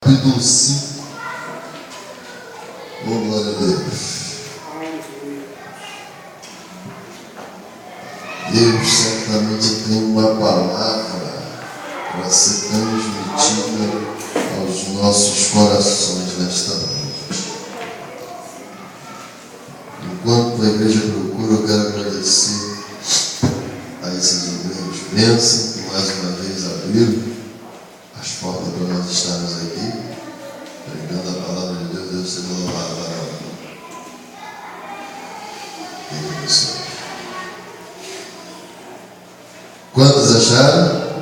capítulo 5. Oh, glória a Deus. Deus certamente tem uma palavra para ser transmitida aos nossos corações nesta noite. Enquanto a igreja procura, eu quero agradecer a esses obreiros bênçãos que mais uma vez abriram as portas para nós estarmos aqui, pregando a palavra de Deus. Deus seja louvado. Isso. Quantos acharam?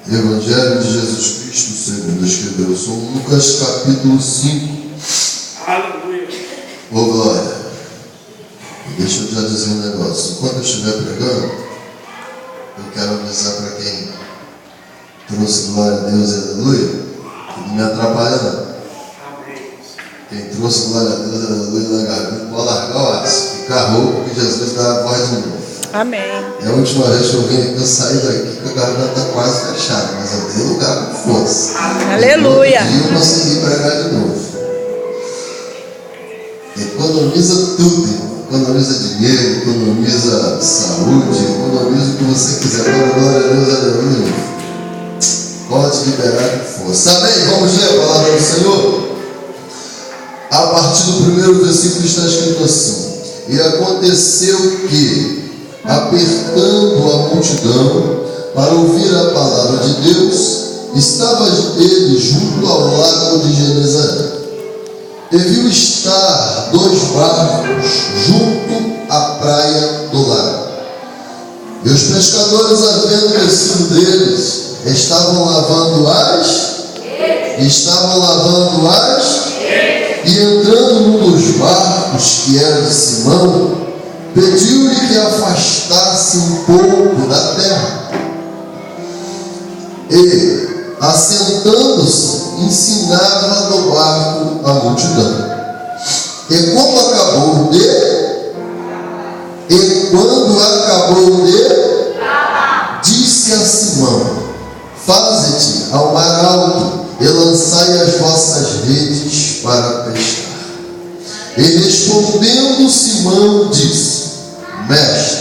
Evangelho de Jesus Cristo segundo escreveu São Lucas, capítulo 5. Aleluia. Ô glória. Deixa eu já dizer um negócio. Enquanto eu estiver pregando, eu quero avisar para quem trouxe glória a Deus e aleluia, que não me atrapalha não. Quem trouxe glória a Deus e aleluia na garganta, pode largar o aço, ficar rouco, porque Jesus dá a voz de novo. Amém. É a última vez que eu vim aqui, eu saí daqui com a garganta quase fechada, mas eu dei lugar com força. Aleluia. E eu consegui pregar de novo. Economiza tudo, irmão. Economiza dinheiro, economiza saúde, economiza o que você quiser. Glória a Deus, aleluia. Pode liberar com força. Amém? Vamos ler a palavra do Senhor? A partir do primeiro versículo está escrito assim: E aconteceu que, apertando a multidão para ouvir a palavra de Deus, estava ele junto ao lago de Genezaré. E viu estar 2 barcos junto à praia do lago. E os pescadores, havendo descido deles, estavam lavando e entrando num dos barcos, que era de Simão, pediu-lhe que afastasse um pouco da terra. E, assentando-se, ensinava no barco a multidão. E quando acabou disse a Simão: Faze-te ao mar alto e lançai as vossas redes para pescar. E respondendo Simão disse: Mestre,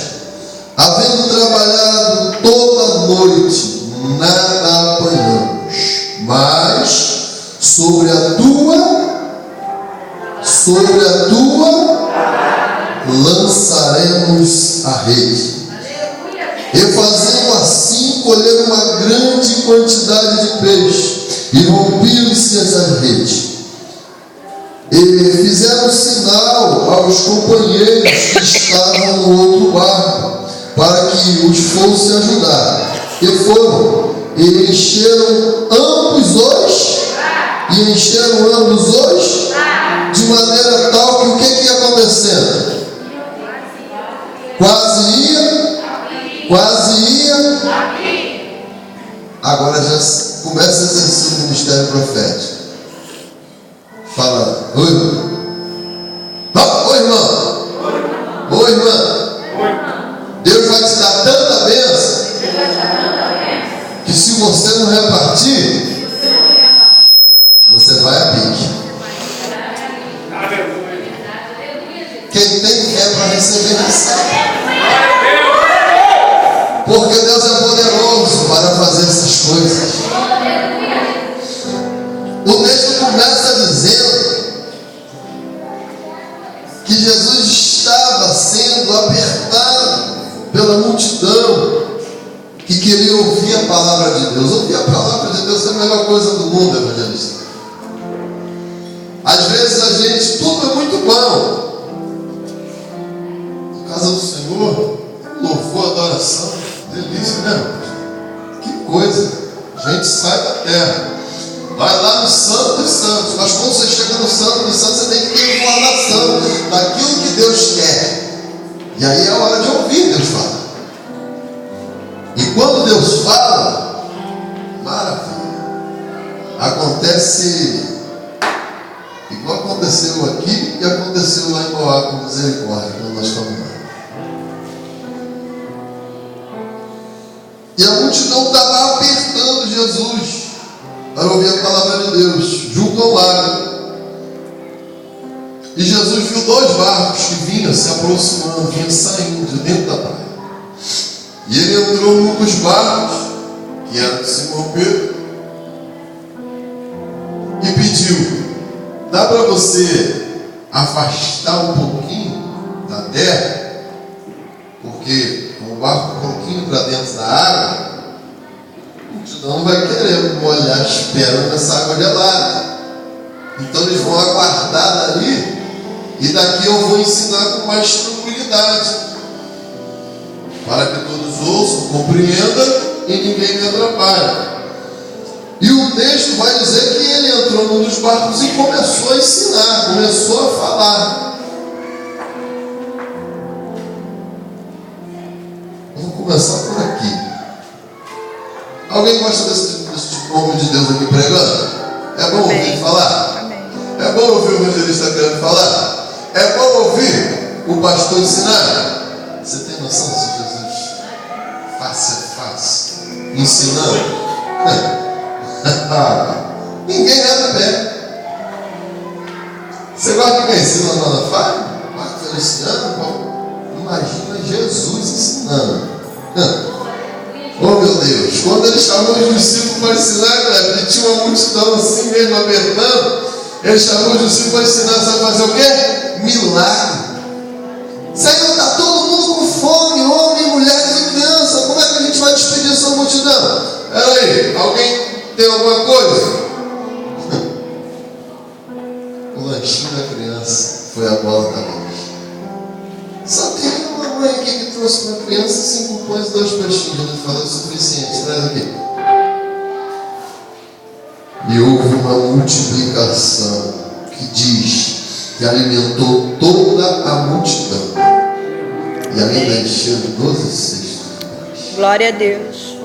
havendo trabalhado toda a noite, nada apanhamos, mas sobre a tua lançaremos a rede. E fazendo assim, colheram uma grande quantidade de peixe, e rompiam-se as redes. E fizeram sinal aos companheiros que estavam no outro barco, para que os fosse ajudar. E foram, e encheram ambos os, de maneira tal que o que ia acontecendo? Quase ia. Agora já começa a exercer o ministério profético. Fala, oi irmão. Oi irmã. Deus vai te dar tanta bênção que se você não repartir, você vai a pique. Quem tem fé para receber, recebe. Porque Deus é poderoso para fazer essas coisas. O texto começa dizendo que Jesus estava sendo apertado pela multidão que queria ouvir a palavra de Deus. Ouvir a palavra de Deus é a melhor coisa do mundo, evangelista. Às vezes a gente, tudo é muito bom. Na casa do Senhor, louvor, adoração, delícia, né? Que coisa. A gente sai da terra, vai lá no Santo dos Santos. Mas quando você chega no Santo dos Santos, você tem que ter informação daquilo que Deus quer. E aí é a hora de ouvir Deus falar. E quando Deus fala, maravilha. Acontece igual aconteceu aqui e aconteceu lá em Moab com misericórdia, quando nós estamos lá. multidão estava apertando Jesus para ouvir a palavra de Deus, junto ao lago. E Jesus viu 2 barcos que vinham se aproximando, vinham saindo de dentro da praia. E ele entrou num dos barcos, que era de Simão Pedro, e pediu: dá para você afastar um pouquinho da terra? Porque com o barco um pouquinho para dentro da água, a multidão não vai querer molhar as pernas nessa água gelada. Então eles vão aguardar dali, e daqui eu vou ensinar com mais tranquilidade, para que todos ouçam, compreendam e ninguém me atrapalhe. E o texto vai dizer que ele entrou num dos barcos e começou a ensinar, começou a falar. Vamos começar por aqui. Alguém gosta desse homem de Deus aqui pregando? É bom ouvir falar? Amém. É bom ouvir o evangelista querendo falar? É bom ouvir o pastor ensinar? Você tem noção se Jesus face a face ensinando? Ninguém nada pé. Você gosta de quem ensina na Malafaia? Marco Feliciano? Imagina Jesus ensinando. Oh meu Deus, quando ele chamou os discípulos para ensinar, ele tinha uma multidão assim mesmo apertando. Ele chamou os discípulos para ensinar, sabe fazer o quê? Milagre. Senhor, está todo mundo com fome, homem, mulheres e crianças. Como é que a gente vai despedir essa multidão? Peraí, alguém tem alguma coisa? O lanchinho da criança foi a bola da mãe. Só tem uma mãe aqui que trouxe para a criança 5 pães e 2 peixinhos. Ele falou o suficiente, traz aqui. E houve uma multiplicação que diz que alimentou toda a multidão. E ainda encheu 12 cestos. Glória a Deus.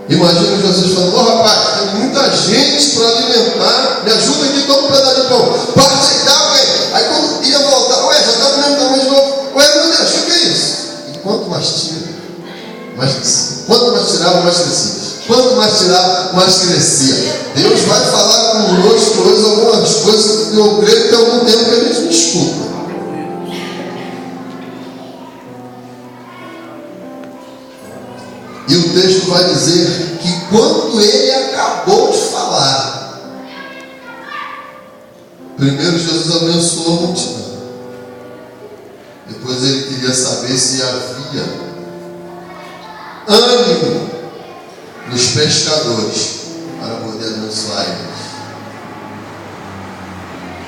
Imagina Jesus falando: ô rapaz, tem muita gente para alimentar, me ajuda aqui, toma um pedaço de pão, parte aí, dá alguém. Aí quando ia voltar, ué, já está comendo tamanho de novo. Ué, meu Deus, o que é isso? E quanto mais tira, mais crescia. Quanto mais tirava, mais crescia. Quanto mais tirava, mais crescia. Deus vai falar conosco hoje algumas coisas que eu creio que há algum tempo que a gente não escuta. E o texto vai dizer que quando ele acabou de falar, primeiro Jesus abençoou a multidão. Depois ele queria saber se havia ânimo nos pescadores para poder abençoar eles.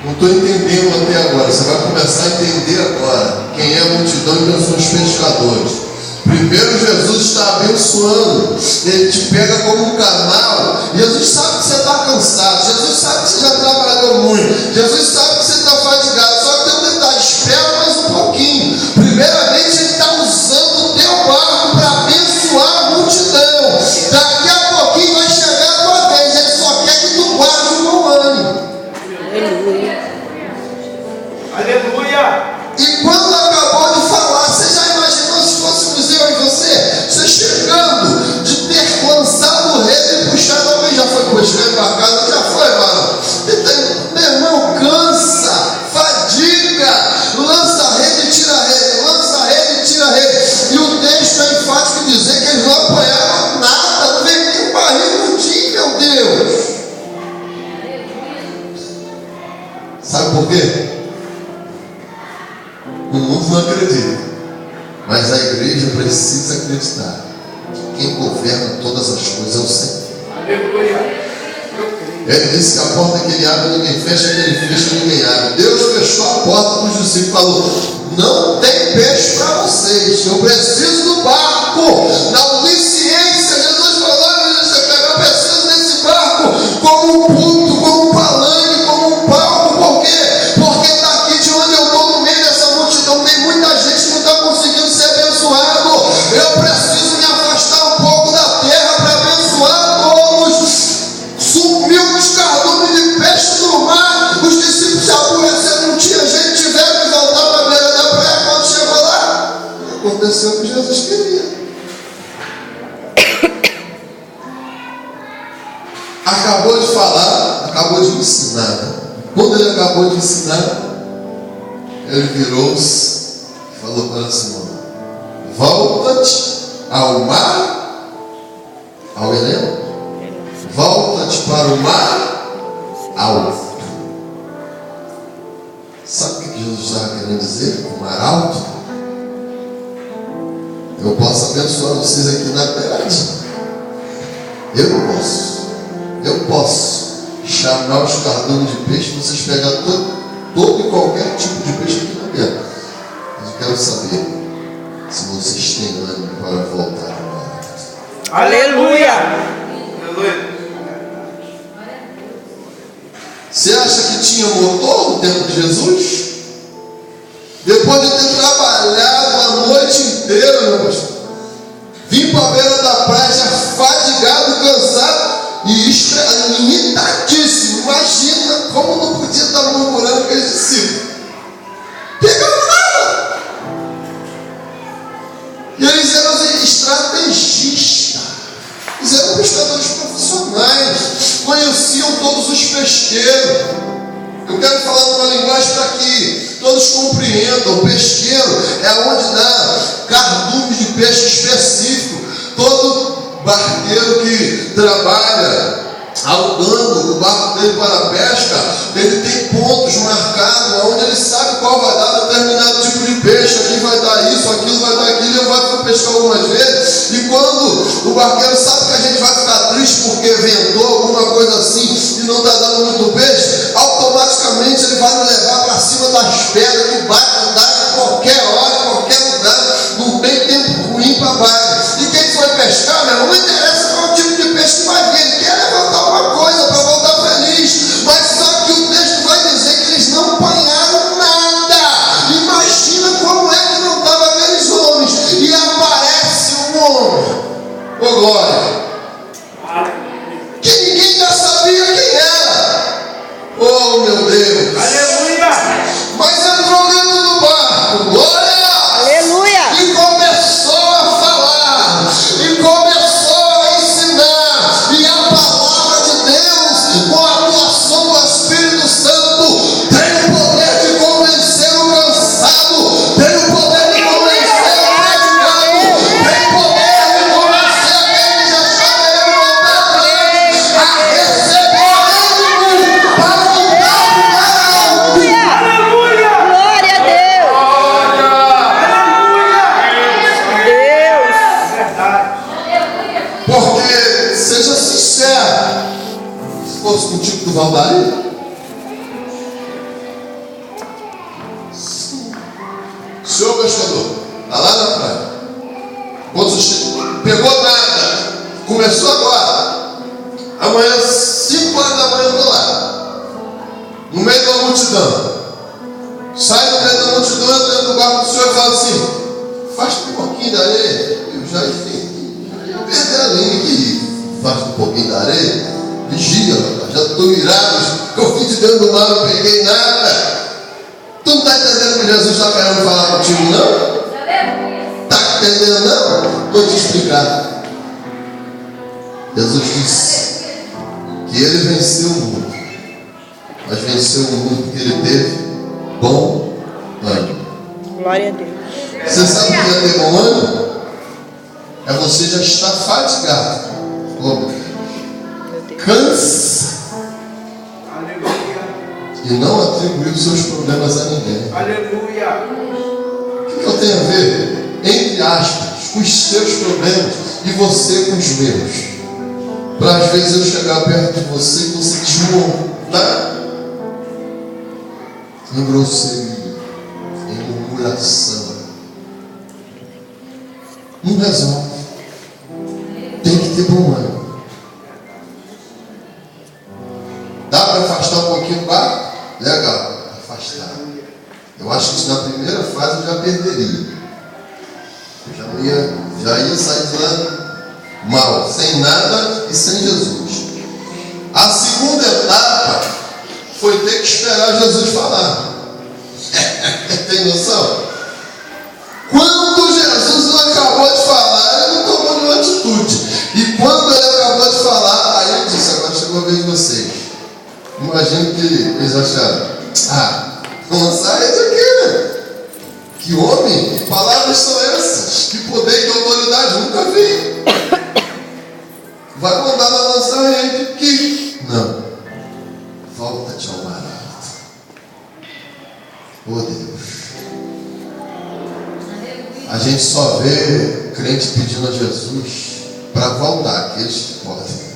Não estou entendendo até agora. Você vai começar a entender agora quem é a multidão e quem são os pescadores. Primeiro Jesus está abençoando. Ele te pega como um canal. Jesus sabe que você está cansado. Jesus sabe que você já trabalhou muito. Jesus sabe que você está fatigado. Só que tem um detalhe: espera mais um pouquinho. Primeiramente ele está usando o teu barco para abençoar a multidão. Daqui a pouquinho vai chegar a tua vez. Ele só quer que tu guarde o bom ânimo. Aleluia. Aleluia. E quando acabou de falar, você já imaginou se fôssemos eu e você chegando de ter lançado o rede e puxado? Alguém já foi pescar embarcado? Já foi, mano? Meu irmão, cansa, fadiga, lança a rede, tira a rede, lança a rede, tira a rede. E o texto é enfático em dizer que eles não apanharam nada, não veio nem um barril no dia, meu Deus. Sabe por quê? O mundo não acredita, mas a igreja precisa acreditar que quem governa todas as coisas é o Senhor. Aleluia. Ele disse que a porta que ele abre, ninguém fecha, que ele fecha, ninguém abre. Deus fechou a porta para os discípulos e falou: não tem peixe para vocês, eu preciso do barco. Na onisciência, Jesus falou: eu preciso desse barco como um púlpito, como um palanque, como um palco. Por quê? Porque daqui de onde eu estou, no meio dessa multidão, tem muita gente que não está conseguindo ser abençoado. Eu preciso me afastar um pouco da terra para abençoar todos. Sumiu os cardumes de peixe do mar. Os discípulos se aborreceram, não tinha gente, tiveram que voltar para a beira da praia. Quando chegou lá, aconteceu o que Jesus queria. acabou de falar, acabou de ensinar. Quando ele acabou de ensinar, ele virou-se e falou para Simão: volta-te ao mar. Alguém lembra? Volta-te para o mar alto. Sabe o que Jesus estava querendo dizer com o mar alto? Eu posso abençoar vocês aqui na verdade. Eu posso chamar os cardumes de peixe, vocês pegar todo e qualquer tipo de peixe aqui na terra. Mas eu quero saber se vocês têm ânimo para voltar agora. Aleluia. Aleluia. Você acha que tinha motor no tempo de Jesus? Depois de ter trabalhado a noite inteira, meu pastor, vim para a beira da praia já fadigado, cansado e limitadíssimo. Imagina como não podia estar murmurando com esse discípulo. Pegando nada. E eles eram estrategistas. Eles eram pescadores profissionais. Conheciam todos os pesqueiros. Eu quero falar numa linguagem para que todos compreendam. O pesqueiro é onde dá cardumes de peixe específico. Todo barqueiro que trabalha alugando o barco dele para a pesca, ele tem pontos marcados onde ele sabe qual vai dar determinado tipo de peixe. Aqui vai dar isso, aquilo vai dar aquilo. Ele vai pescar algumas vezes, e quando o barqueiro sabe que a gente vai ficar triste porque ventou alguma coisa assim e não está dando muito peixe, automaticamente ele vai nos levar para cima das pedras que vai andar em qualquer hora, em qualquer lugar. Não tem tempo ruim para baixo. E quem foi pescar, meu irmão, não interessa qual tipo de peixe que vai vir, ele quer levantar uma coisa para voltar feliz. Mas só que o texto vai dizer que eles não apanharam nada. Imagina como é que não estavam aqueles homens. E aparece um homem, ô glória, que ninguém já sabia quem era. Oh meu Deus. Aleluia. Mas entrou dentro do barco, glória. Aleluia. E começou a falar, e começou a ensinar, e a palavra de Deus, com a atuação do Espírito Santo, tem o poder de convencer o cansado, tem o poder de convencer o predicado, tem o poder de convencer aquele que já está querendo voltar atrás, a receber ânimo para voltar para alto. Aleluia. Glória a Deus. Deus. Verdade. Porque, seja sincero, se fosse contigo, tu voltaria? Senhor pescador, está lá na praia. Quando você pegou nada, começou agora. Amanhã, 5 horas da manhã, eu estou lá. No meio da multidão. Sai do meio da multidão, entra dentro do barco do Senhor e fala assim: afasta um pouquinho da areia. Eu já ia perder a linha que afasta um pouquinho da areia. Vigia, rapaz, já estou irado. Eu fui de dentro do mar, não peguei nada. Tu não está entendendo o que Jesus está querendo falar contigo, não? Está entendendo, não? Vou te explicar. Jesus disse que ele venceu o mundo, mas venceu o mundo porque ele teve bom ânimo. Glória a Deus. Você sabe o que é ter bom ânimo? É você já estar fatigado. Meu Deus. Cansa Aleluia. e não atribuir os seus problemas a ninguém. Aleluia. O que eu tenho a ver, entre aspas, com os seus problemas e você com os meus? Para às vezes eu chegar perto de você e você desmontar em grosseria, em murmuração. Não resolve. Tem que ter bom ânimo. Dá para afastar um pouquinho o barco? Legal, afastar. Eu acho que isso na primeira fase eu já perderia. Eu já ia sair de lá mal, sem nada e sem Jesus. A segunda etapa foi ter que esperar Jesus falar. Tem noção? Quando Jesus não acabou de falar, ele não tomou nenhuma atitude. E quando ele acabou de falar, aí ele disse: agora chegou acharam? Vamos lançar a rede aqui, né? Que homem, que palavras são essas? Que poder, que autoridade, nunca vi. Vai mandar ela lançar a rede aqui. Não. Volta-te ao mar alto. Oh Deus. A gente só vê crente pedindo a Jesus para voltar, aqueles que podem.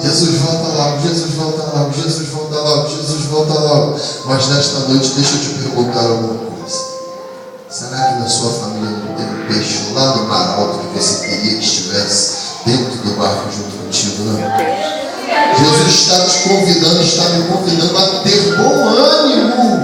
Jesus volta logo, Jesus volta logo, Jesus volta logo, Jesus volta logo. Mas nesta noite deixa eu te perguntar alguma coisa. Será que na sua família não tem um peixe lá no mar alto que você queria que estivesse dentro do barco junto contigo, não? Jesus está te convidando, está me convidando a ter bom ânimo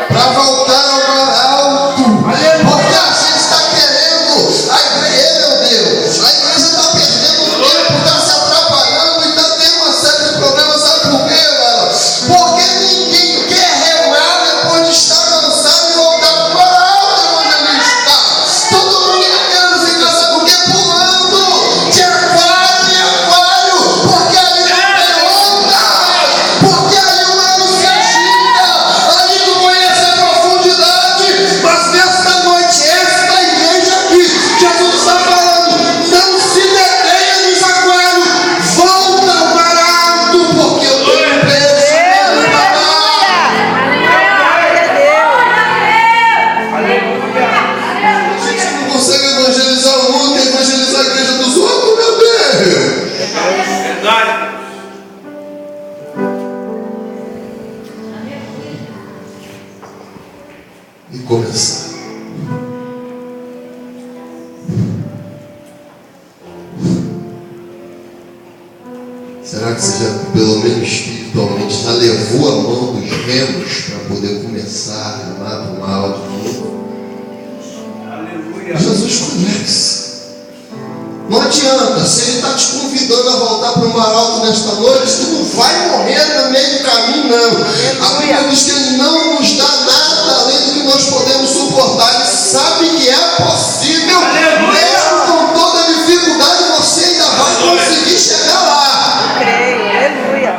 para voltar ao mar alto. Porque a gente está querendo, a igreja, meu Deus, a igreja está perdendo tempo, está se atrapalhando e está tendo uma série de problemas. Sabe por quê, mano? Porque ninguém quer remar depois de estar cansado e voltar para o mar alto onde ele está. Todo mundo está querendo ficar, sabe por quê? Pulando de aquário em aquário, porque ali não tem onda, porque ali o mar não se agita, ali tu conhece a profundidade. Mas nesta noite, esta igreja aqui, Jesus está falando, não se detenha nos aquários, volta ao mar alto, porque eu tenho um peixe no mar. A gente não consegue evangelizar o mundo, quer evangelizar a igreja dos outros, meu Deus. Verdade. E começar. Será que você já, pelo menos espiritualmente, já levou a mão dos remos para poder começar a remar para o mar de novo? Aleluia. Jesus conhece. Não adianta, se ele está te convidando a voltar para o mar alto nesta noite, tu não vai morrer no meio do caminho, não. A Bíblia diz que ele não nos dá nada além do que nós podemos suportar. Ele sabe que é possível, mesmo com toda a dificuldade, você ainda vai conseguir chegar lá. Aleluia.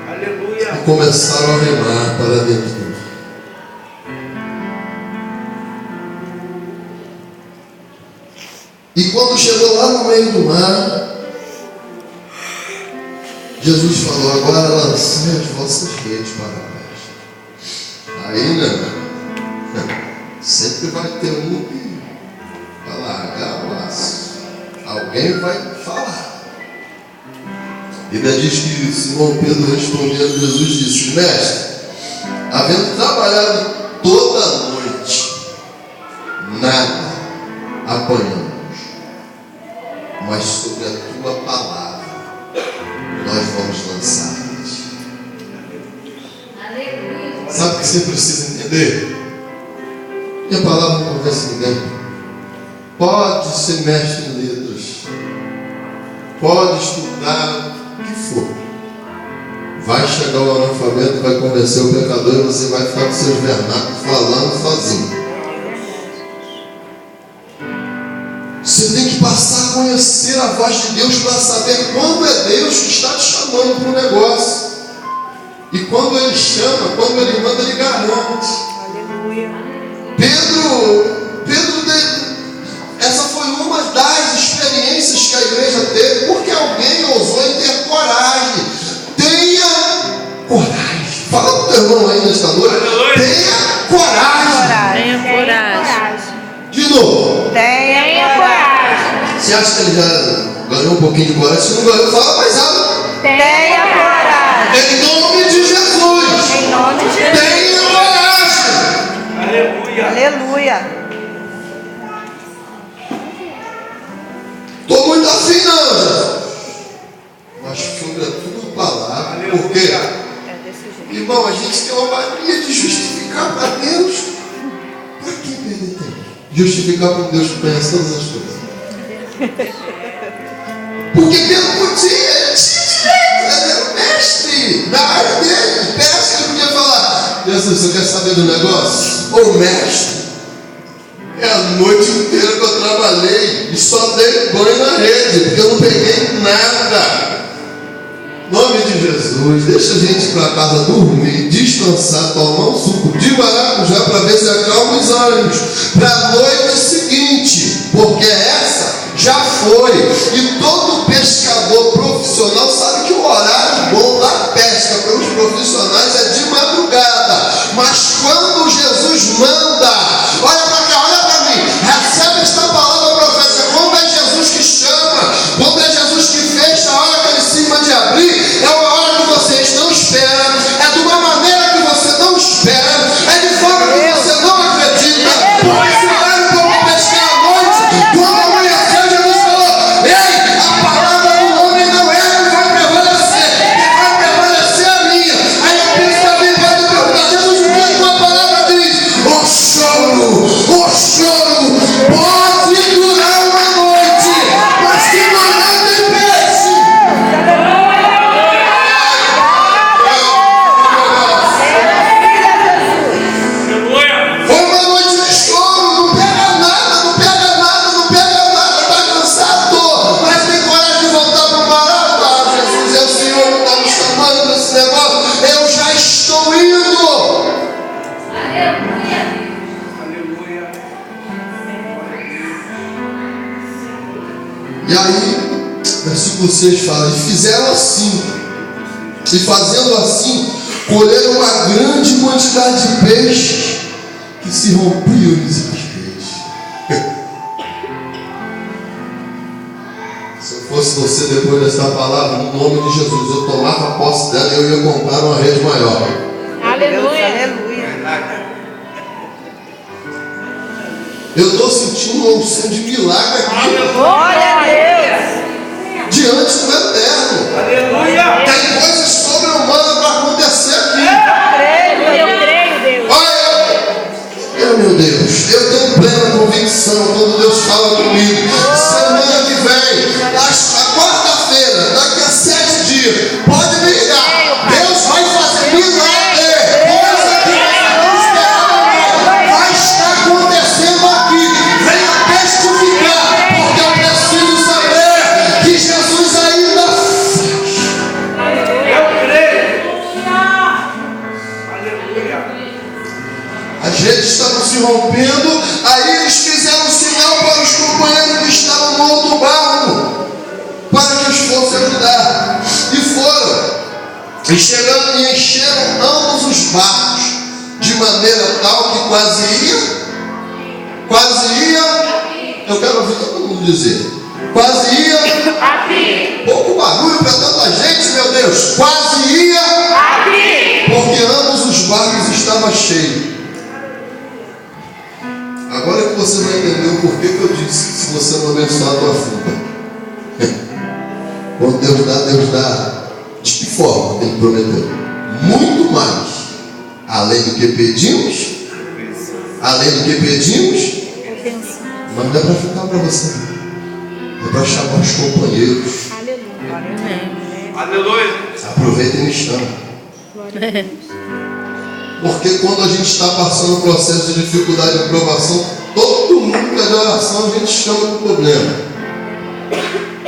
Aleluia. E começaram a remar para dentro do mar. E quando chegou lá no meio do mar, Jesus falou: agora lancei as vossas redes para a pesca. Aí, né? Sempre vai ter um que vai largar o laço. Alguém vai falar. A Bíblia diz que Simão Pedro, respondendo, Jesus disse: mestre, havendo trabalhado toda a noite, nada apanhamos, mas sobre a tua palavra nós vamos lançar. Sabe o que você precisa entender? Que a palavra não convence ninguém. Pode ser mestre em letras, pode estudar o que for. Vai chegar o analfabeto, vai convencer o pecador e você vai ficar com seus vernáculos falando sozinho. Você tem que passar a conhecer a voz de Deus para saber quando é Deus que está te chamando para um negócio. E quando Ele chama, quando Ele manda, Ele garante. Aleluia. Essa foi uma das experiências que a igreja teve, porque alguém ousou em ter coragem. Tenha coragem. Fala para o teu irmão aí nesta noite. Tenha coragem. Tenha coragem. De novo. Tenha coragem. Você acha que ele já ganhou um pouquinho de coragem? Se não ganhou, fala mais alto. Tenha coragem. Em nome de Jesus. Em nome de Jesus. Tenha coragem. Aleluia. Aleluia. Estou muito afim, não, Jesus. Mas sobre a tua palavra. Por quê? É desse jeito. Irmão, a gente tem uma mania de justificar para Deus. Para que perder tempo? Justificar para um Deus que conhece todas as coisas. Porque Deus podia, ele tinha direito, ele era o mestre da área dele. Peça que ele podia falar: Jesus, você quer saber do negócio? Ô mestre, é a noite inteira que eu trabalhei e só dei banho na rede, porque eu não peguei nada. Em nome de Jesus, deixa a gente ir para casa dormir, descansar, tomar um suco de maracujá para ver se acalma os ânimos para a noite seguinte, porque essa já foi. E todo pescador profissional sabe que o horário bom da pesca pelos profissionais é de madrugada. Mas quando Jesus manda, olha para cá, olha para mim, recebe esta palavra profética. Quando é Jesus que chama, quando é Jesus que fecha, a hora que ele cima de abrir, é uma hora que vocês não esperam, é de uma maneira que você não espera, é de forma que você não acredita. Porque se vai um pouco pescar à noite, quando amanhecer, Jesus falou: ei, a palavra do homem não é que vai prevalecer, que vai prevalecer a minha. Aí eu penso que alguém pode perguntar: Jesus, o que a palavra diz? O choro pode durar uma noite, mas que não tem peixe. Aleluia. Foi uma noite de choro, não pega nada, não pega nada, não pega nada, está cansado, mas tem coragem de voltar para o barato. Ah, Jesus, é o Senhor que está me chamando nesse negócio, eu já estou indo. Aleluia. E aí, versículo 6 fala: e fizeram assim, e fazendo assim, colheram uma grande quantidade de peixes, que se rompiam-lhes as redes. Se eu fosse você, depois dessa palavra, no nome de Jesus, eu tomava posse dela e eu ia comprar uma rede maior. Aleluia. Aleluia. Verdade. Eu estou sentindo uma unção de milagre aqui, Glória a Deus. diante do Eterno. Aleluia. Tem coisas sobre-humanas para acontecer aqui. Eu creio, Deus. Olha, meu Deus, eu tenho plena convicção quando Deus fala comigo. Semana que vem, a quarta-feira, daqui a 7 dias, pode me ligar. Deus vai fazer milagre. Coisa que você não esperava, vai estar acontecendo aqui. Venha testificar, porque eu preciso saber que Jesus ainda faz. Eu creio. Aleluia. As redes estavam se rompendo, aí eles fizeram um sinal para os companheiros que estavam no outro barco, para que os fossem ajudar. E foram. E chegando e encheram ambos os barcos, de maneira tal que quase ia, eu quero ouvir todo mundo dizer, quase ia, pouco barulho para tanta gente, meu Deus, quase ia, porque ambos os barcos estavam cheios. Agora que você vai entender o porquê que eu disse que se você não abençoar a tua fuga. Quando Deus dá. De que forma Ele prometeu? Muito mais. Além do que pedimos. Além do que pedimos. Mas não é para ficar para você. É para chamar os companheiros. Aleluia. Aproveitem o instante. Porque quando a gente está passando um processo de dificuldade e provação, todo mundo que é de oração, a gente chama de problema.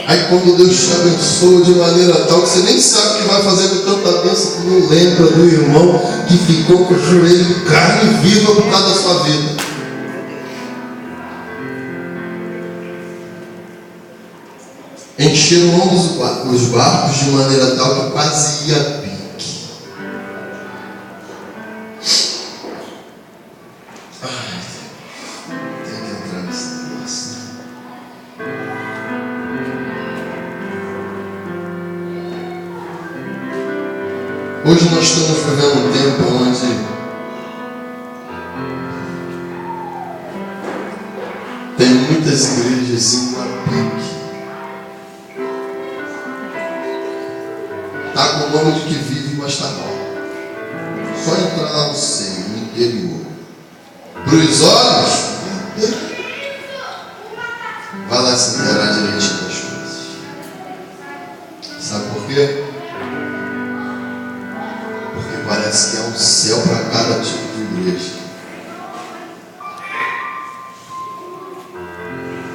Aí quando Deus te abençoa de maneira tal que você nem sabe o que vai fazer com tanta bênção, que não lembra do irmão que ficou com o joelho de carne viva por causa da sua vida. Encheram ambos os barcos de maneira tal que quase ia a pique. Tem que entrar nesse negócio. Hoje nós estamos vivendo um tempo onde tem muitas igrejas indo a pique. Está com o nome de que vive, mas está mal. Só entrar lá no seio, no interior. Para os olhos, vai lá se inteirar direitinho das coisas. Sabe por quê? Porque parece que há um céu para cada tipo de igreja.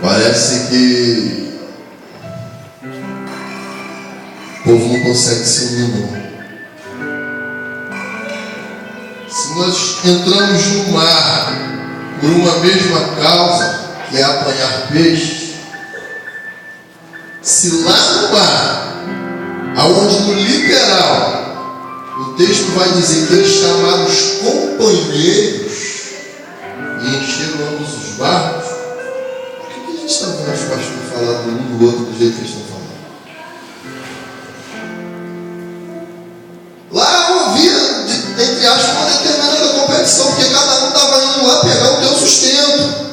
Parece que o povo não consegue se unir, não. Se nós entramos no mar por uma mesma causa, que é apanhar peixe, se lá no mar, aonde no literal, o texto vai dizer que eles chamaram os companheiros e encheram ambos os barcos, por que a gente está vendo os pastores falar do um do outro do jeito que eles estão falando? Lá havia, entre aspas, uma determinada competição, porque cada um estava indo lá pegar o teu sustento.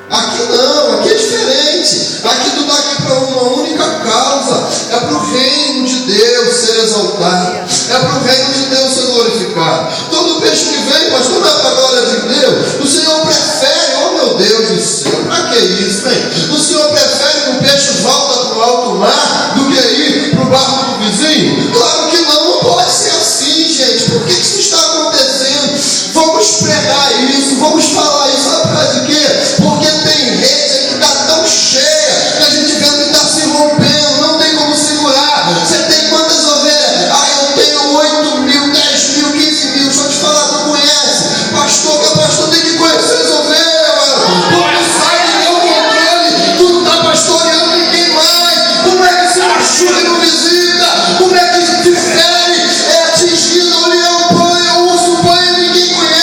Aqui não, aqui é diferente. Aqui tu está aqui para uma única causa. É para o reino de Deus ser exaltado. É para o reino de Deus ser glorificado. Todo peixe que vem, pastor, não é para a glória de Deus. O Senhor prefere, oh meu Deus do céu, para que isso, hein? O Senhor prefere que o peixe volta para o alto mar do que ir para o barco do vizinho? Claro que não, não pode ser assim, gente. Por que isso está acontecendo? Vamos pregar isso, vamos falar isso. Sabe por causa de quê? Porque tem rede que está tão cheia que a gente vê que está se rompendo, não tem como segurar. Você tem quantas ovelhas? Ah, eu tenho 8 mil, 10 mil, 15 mil. Deixa eu te falar, tu conhece? Pastor, que pastor tem que conhecer as ovelhas, mano. Quando sai do meu controle, tu não está pastoreando ninguém mais. Como é que se machuca e não visita? Como é que se fere? É atingido, o leão põe, o urso põe e ninguém conhece.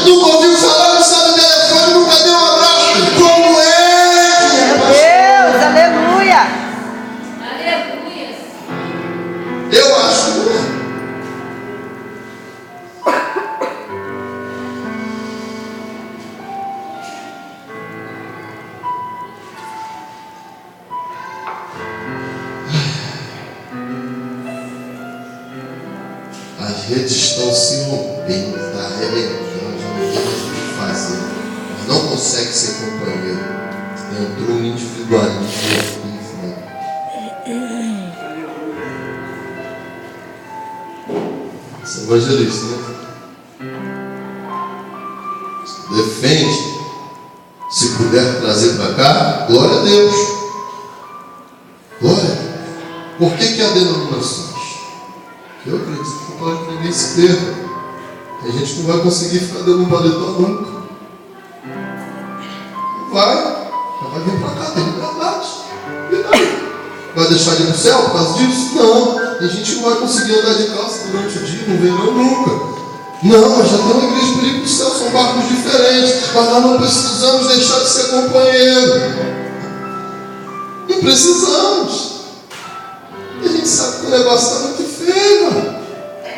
Nunca ouviu falar, não sabe o telefone, nunca deu um abraço. Como é? Meu Deus, aleluia. Aleluia. Eu acho que não é. As redes estão se rompendo, está arrebentando, já não tem mais o que fazer. Mas não consegue ser companheiro. Entrou um individualismo horrível. Esse evangelista, né? Defende. Se puder trazer para cá, glória a Deus. Glória a Deus. Por que há denominações? Eu acredito que para que ninguém se perca. A gente não vai conseguir ficar dando um paletó nunca. Não vai. Ela vai vir para cá, tem liberdade. E daí? Vai deixar ele no céu por causa disso? Não. A gente não vai conseguir andar de calça durante o dia, não verão nunca. Não, mas já tem uma igreja para ir para o céu, são barcos diferentes. Mas nós não precisamos deixar de ser companheiro. Não precisamos. E a gente sabe que o negócio está muito feio, mano.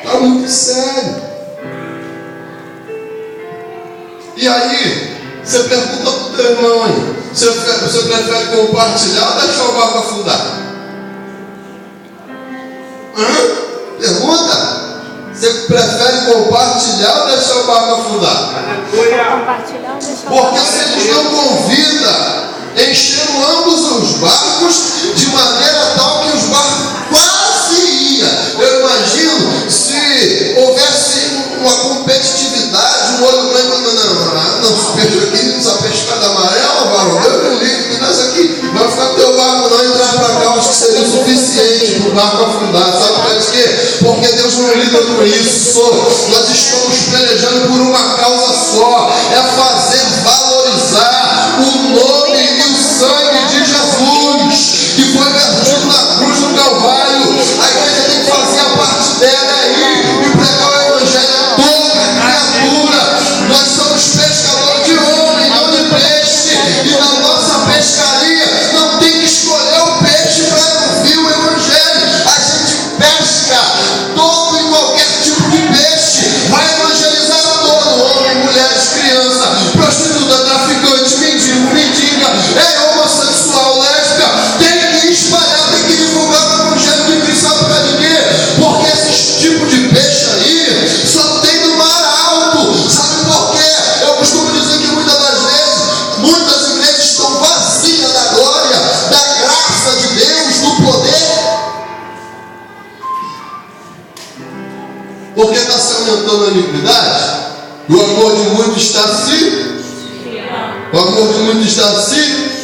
Está muito sério. E aí, você pergunta para o teu irmão aí, você prefere compartilhar ou deixar o barco afundar? Pergunta? Você prefere compartilhar ou deixar o barco afundar? Compartilhar ou deixar o Porque se eles não convidam, encheram ambos os barcos de maneira tal que os barcos quase iam. Eu imagino se houvesse uma competitividade, um olho branco, não se peixe aqui, não precisa pescar da amarela, varão, Deus me livre, nessa aqui, vai ficar no teu barco não, entrar para cá, acho que seria o suficiente para o barco afundar, sabe por quê? Porque Deus não lida com isso, nós estamos pelejando por uma causa só, é fazer valorizar o nome e o sangue de Jesus, que foi vertido na cruz do Calvário. A igreja tem que fazer a parte dela aí e pregar o evangelho a toda criatura. Nós somos pescadores de homem, não de peixe, e na nossa pescaria não tem que escolher o peixe para ouvir o evangelho. A gente pesca todo e qualquer tipo de peixe, vai evangelizar a todo, homem, mulheres, criança, prostituta, traficante, mendigo, mendiga, homossexual, lésbica, tem que espalhar, tem que divulgar o evangelho de Cristo. Sabe por quê? Porque esse tipo de peixe aí só tem no mar alto. Sabe por quê? Eu costumo dizer que muitas das vezes, muitas igrejas estão vazias da glória, da graça de Deus, do poder. Porque está se aumentando a iniquidade. O amor de muitos está se... O amor de muitos está se...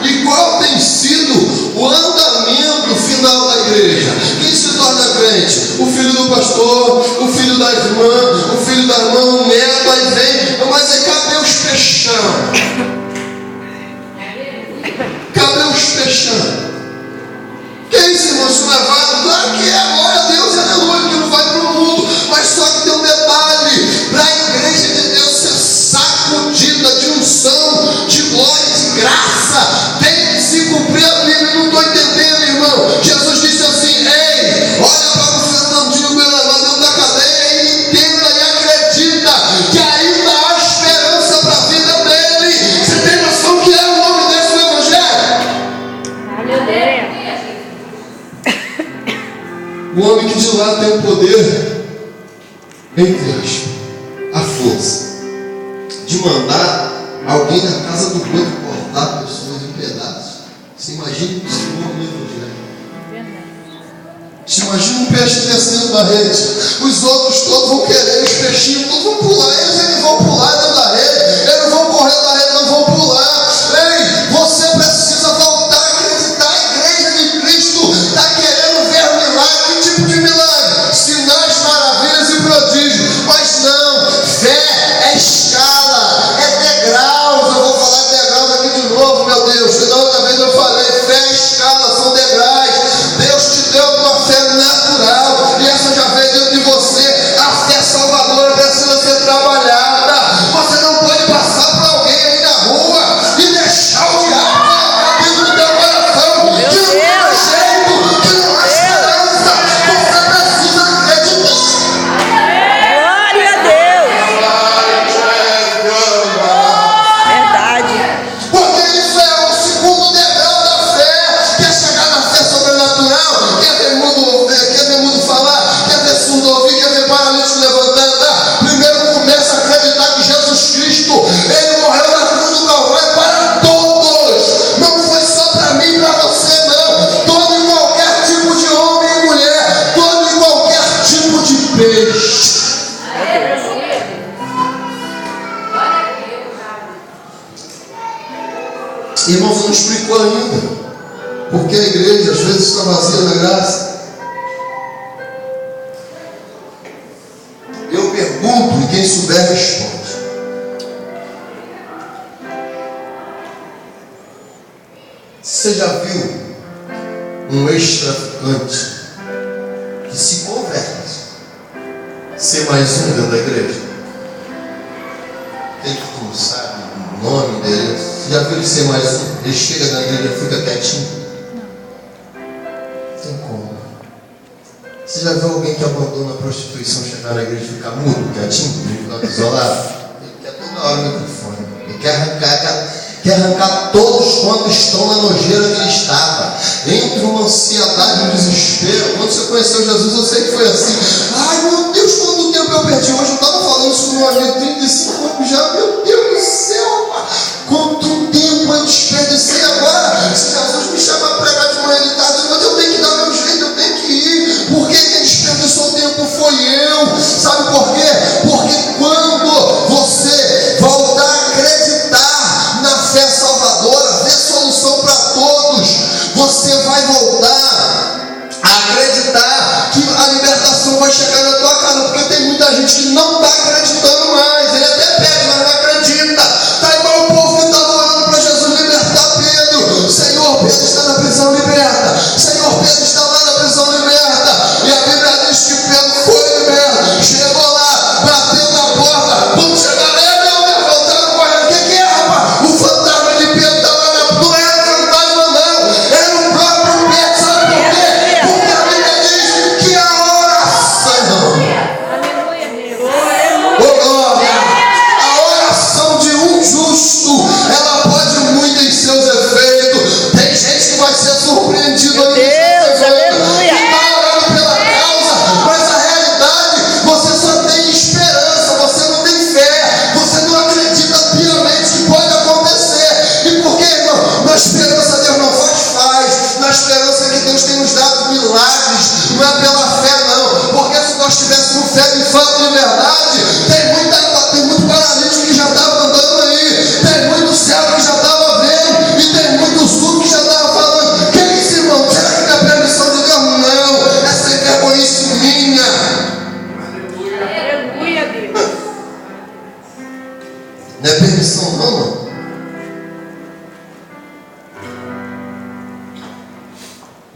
E qual tem sido o andamento final da igreja? gente, o filho do pastor, o filho da irmã, o filho da irmã, o neto, aí vem, mas aí cadê os peixão? Cadê os peixão? Que isso, irmão? Isso não é válido? Claro que é, glória a Deus, aleluia, que não vai para o mundo, mas só que tem um detalhe, para a igreja de Deus ser sacudida de unção, de glória e de graça, tem que se cumprir a Bíblia. Não estou entendendo, irmão. Jesus disse assim: ei, olha para o Fernandinho bem levado dentro da cadeia e entenda e acredita que ainda há esperança para a vida dele. Você tem noção que é o nome desse no Evangelho? Aleluia. O homem que de lá tem o poder, entre aspas, a força de mandar alguém na casa do outro cortar pessoas em pedaços. Você imagina que isso é no Evangelho. Você imagina um peixe descendo da rede. Os outros todos vão querer, os peixinhos todos vão pular. Eles vão pular dentro da rede. Eles vão correr da rede, não vão pular. Ei, você precisa voltar a acreditar. A igreja de Cristo está querendo ver milagre. Que tipo de milagre? Sinais, maravilhas e prodígios. Mas não, fé é escala, é degraus. Eu vou falar degraus aqui de novo, meu Deus. Da outra vez eu falei, fé é escala, são degraus. Deus te deu uma fé natural, e essa já veio dentro de você. A fé salvadora precisa ser trabalhada. Você não pode passar para alguém aí na rua e deixar o diabo dentro do teu coração, que não tem jeito, que não há esperança. Você precisa acreditar. Glória a Deus. Verdade. Porque isso é o segundo degrau da fé. Quer chegar na fé sobrenatural? Quer ver mundo falar? Quer ver surdo ouvir? Quer ver paralítico levantando? Primeiro começa a acreditar que Jesus Cristo, Ele morreu na cruz do Calvário para todos. Não foi só para mim e para você, não. Todo e qualquer tipo de homem e mulher. Todo e qualquer tipo de peixe. Irmãos, não explicou ainda porque a igreja às vezes está vazia da graça. Eu pergunto e quem souber responde. Você já viu um ex-traficante que se converte ser mais um dentro da igreja? Tem que tu sabe o nome dele. Você já viu ele ser mais um? Ele chega na igreja e fica quietinho? Não tem como. Você já viu alguém que abandona a prostituição chegar na igreja e ficar mudo, quietinho, isolado? Ele quer toda hora o microfone. Ele quer arrancar todos quantos estão na nojeira que ele estava. Entre uma ansiedade e um desespero. Quando você conheceu Jesus, eu sei que foi assim. Ai meu Deus, quanto tempo eu perdi. Hoje eu estava falando isso com meu amigo, 35 anos já. Meu Deus do céu, quanto tempo eu desperdicei agora. Se Jesus me chama a pregar de manhã de tarde, mas eu tenho que dar meu jeito, eu tenho que ir. Porque quem desperdiçou o tempo foi eu. Sabe por quê? Porque quando você voltar a acreditar na fé salvadora, ver solução para todos, você vai voltar a acreditar que a libertação vai chegar na tua casa. Porque tem muita gente que não está acreditando mais. Ele até pede, mas não acredita. Está igual o povo que estava orando para Jesus libertar Pedro. Senhor, Pedro está na prisão, liberta. Senhor, Pedro está lá na prisão, liberta. E a Bíblia diz que Pedro foi liberto. Chegou lá, bateu na porta. Quando chegaram, voltaram correndo. O que é, rapaz? O fantasma de Pedro está lá na porta. Não era fantasma, não. Era o próprio Pedro. Sabe por quê? Porque a Bíblia diz que a oração. Aleluia, Deus. Oh, glória!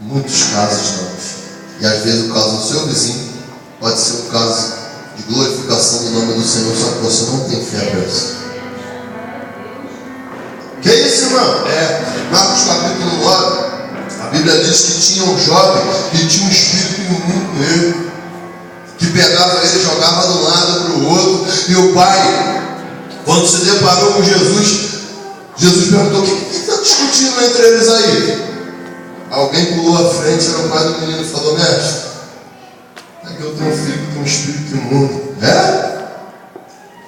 Muitos casos não. E às vezes o caso do seu vizinho pode ser um caso de glorificação do nome do Senhor, só que você não tem fé para isso. Que isso, irmão? Marcos capítulo 9, a Bíblia diz que tinha um jovem que tinha um espírito imundo nele, que pegava ele, jogava de um lado para o outro, e o pai, quando se deparou com Jesus perguntou: o que está discutindo entre eles aí? Alguém pulou à frente, era o pai do menino, e falou: mestre, é que eu tenho um filho que tem um espírito imundo.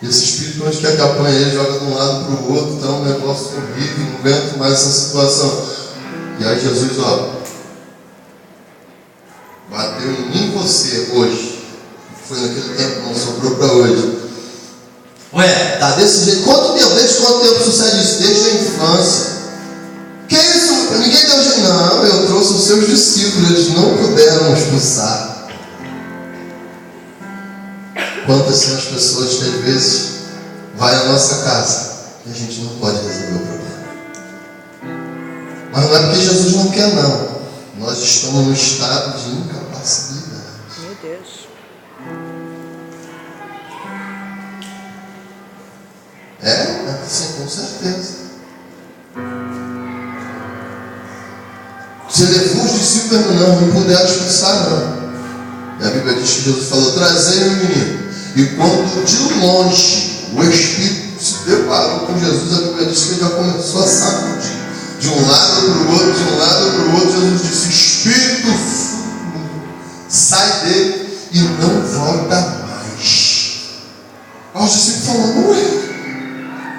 Esse espírito, onde quer que apanha ele, joga de um lado para o outro, então é um negócio horrível, não aguento mais essa situação. E aí Jesus, bateu em mim e você hoje. Foi naquele tempo, não sobrou para hoje. Tá desse jeito. Desde quanto tempo sucede isso? Desde a infância. Que isso? Ninguém deu jeito. Não, eu trouxe os seus discípulos, eles não puderam expulsar. Quantas são as pessoas que às vezes vai à nossa casa e a gente não pode resolver o problema. Mas não é porque Jesus não quer, não. Nós estamos num estado de incapacidade. Meu Deus. Sim, com certeza. Se levou os discípulos, não puderam expulsar, não. E a Bíblia diz que Jesus falou: trazei o menino. E quando de longe o Espírito se deparou com Jesus, a Bíblia diz que ele já começou a sacudir. De um lado para o outro, de um lado para o outro, Jesus disse: Espírito, sai dele e não volta mais. Aí os discípulos falaram: ué,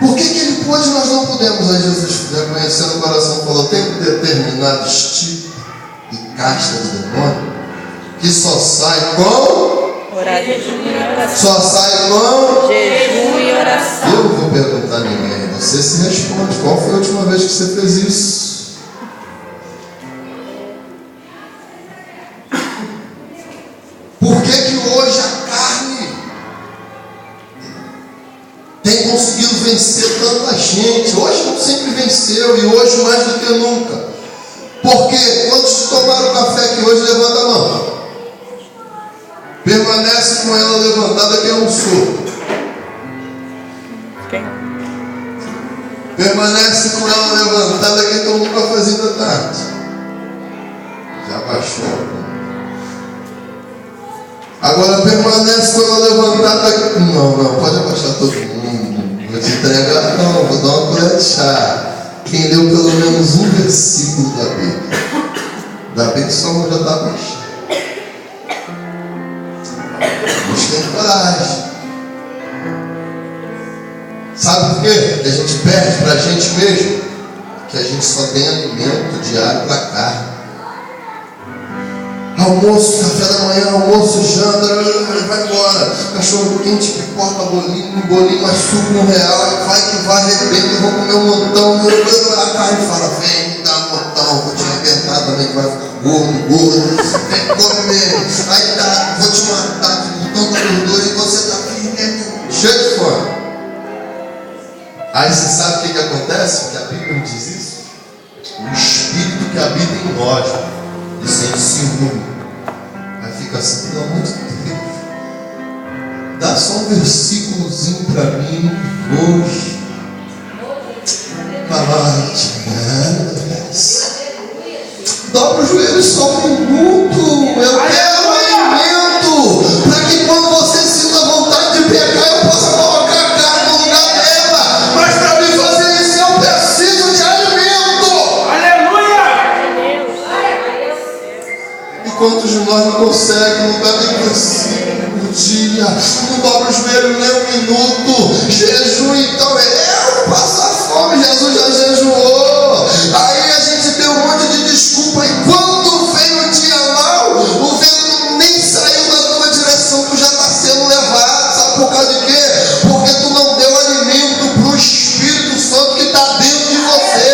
por que ele pôde e nós não podemos? Aí Jesus, reconhecendo o coração, falou: tem determinados tipos e castas de demônio que só sai com Oração. só sai com Jejum e oração. Eu não vou perguntar a ninguém, você se responde. Qual foi a última vez que você fez isso? Por que hoje a carne tem conseguido vencer tanta gente? Hoje não sempre venceu e hoje mais do que nunca. Porque quantos tomaram café aqui hoje, levanta a mão. Permanece com ela levantada, que é um sopro. Quem? Permanece com ela levantada, que tomou um cafezinho da tarde. Já baixou. Agora permanece com ela levantada. Não, pode abaixar todo mundo. Vou te entregar, não, vou dar uma colher de chá. Quem leu pelo menos um versículo da Bíblia. Ainda bem que sua mão já está baixando. Mas tem coragem. Sabe por quê? Que a gente perde para a gente mesmo. Que a gente só tem alimento diário para carne. Almoço, café da manhã, almoço, janta, vai embora. Cachorro quente, pipoca, bolinho, mais suco R$1. Vai que vai, arrebenta, eu vou comer um montão. A carne fala: vem, me dá um montão, vou te arrebentar também, que vai ficar gordo. Vem comer. Aí tá, vou te matar, tanta gordura e você tá firme, cheio de fome. Aí você sabe o que acontece? Porque a Bíblia não diz isso. O Espírito que habita em nós, ele sente ciúme. Aí fica assim: pelo amor de Deus, dá só um versículozinho para mim hoje. Dobra o joelho só um minuto. Eu quero alimento, para que quando você sinta vontade de pecar, eu possa colocar a carne no lugar dela. Mas para me fazer isso, eu preciso de alimento. Aleluia! E quantos de nós não conseguem, não dá nem versículo no dia, não dobra o joelho nem um minuto, jejum, então eu passar fome, Jesus já jejuou. Aí a gente deu um monte de desculpa, e quando vem o dia mal, o vento nem saiu da tua direção, tu já está sendo levado. Sabe por causa de quê? Porque tu não deu alimento para o Espírito Santo que está dentro de você.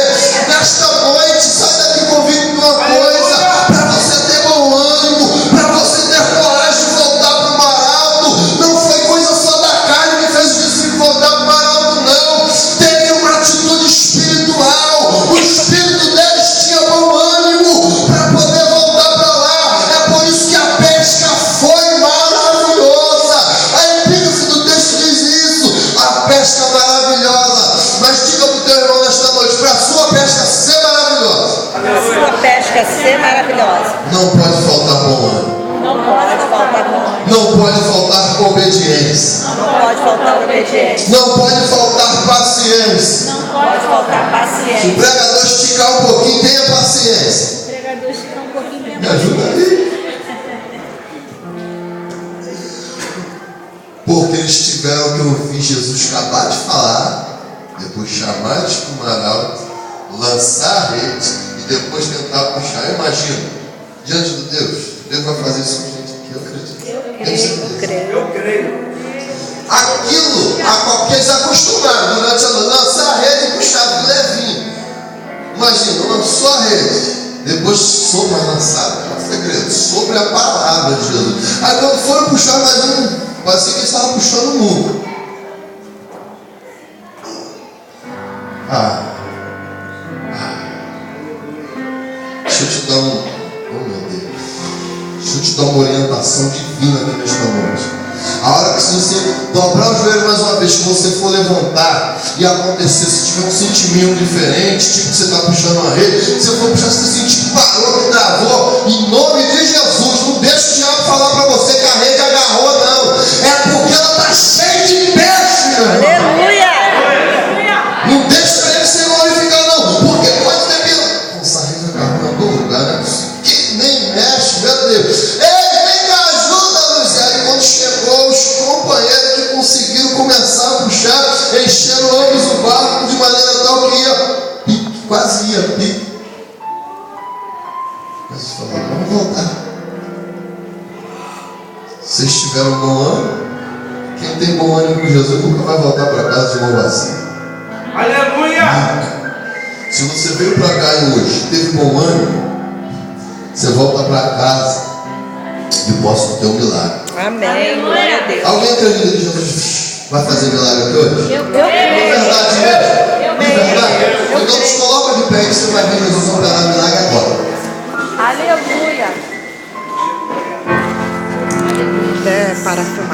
Nesta noite, sai daqui convicto de uma coisa: para você ter bom ânimo, para você ter coragem de voltar para o mar alto. Não foi coisa só da carne que fez o discípulo voltar para o mar alto, não. Teve uma atitude espiritual pesca ser maravilhosa. Não pode faltar bom ânimo. Não pode faltar bom. Não pode faltar obediência. Não pode faltar obediência. Não pode faltar paciência. Não pode faltar Se o paciência. pregador esticar um pouquinho, tenha paciência. O pregador fica um pouquinho Me mesmo. ajuda aí. Porque eles tiveram que ouvir Jesus acabar de falar, depois chamar de espumaral, lançar a rede e depois tentar puxar. Imagina, diante de Deus vai fazer isso com a gente aqui, eu acredito. Tenho certeza. Eu creio. Aquilo a qualquer eles acostumaram durante a noite, lançar a rede e puxar levinho. Imagina, lançou a rede, depois sobre a lançada, é um segredo, sobre a palavra de Jesus. Aí quando foram puxar mais um, parecia que eles estavam puxando o mundo. Deixa eu te dar oh meu Deus, deixa eu te dar uma orientação divina aqui nesta noite. A hora que se você dobrar o joelho mais uma vez, que você for levantar e acontecer, se tiver um sentimento diferente, tipo que você está puxando uma rede, se você for puxar, você sente que parou, que travou, em nome de Jesus, não deixa o diabo falar para você que a rede agarrou, não. É porque ela está cheia de peixe, meu irmão. Aleluia! Não deixa ele ser glorificado, não. Porque pode ter medo. Nossa, a rede agarrou em algum lugar, né? Que nem mexe, meu Deus. Ei, vem cá, ajuda, Luiz. Aí quando chegou os companheiros que conseguiram começar a puxar, encheram ambos o barco de maneira tal que ia pique, quase ia pique. Mas falaram, vamos voltar. Vocês tiveram bom ânimo? Quem tem bom ânimo com Jesus nunca vai voltar para casa de mão vazia. Aleluia! Se você veio para cá e hoje teve bom ânimo, você volta para casa e possa ter um milagre. Amém. Glória a Deus. Alguém acredita que Jesus vai fazer milagre aqui hoje? Eu De creio. verdade mesmo? De verdade? Eu Então creio. se coloca de pé que você vai ver Jesus operar milagre agora. Aleluia. É, para filmar.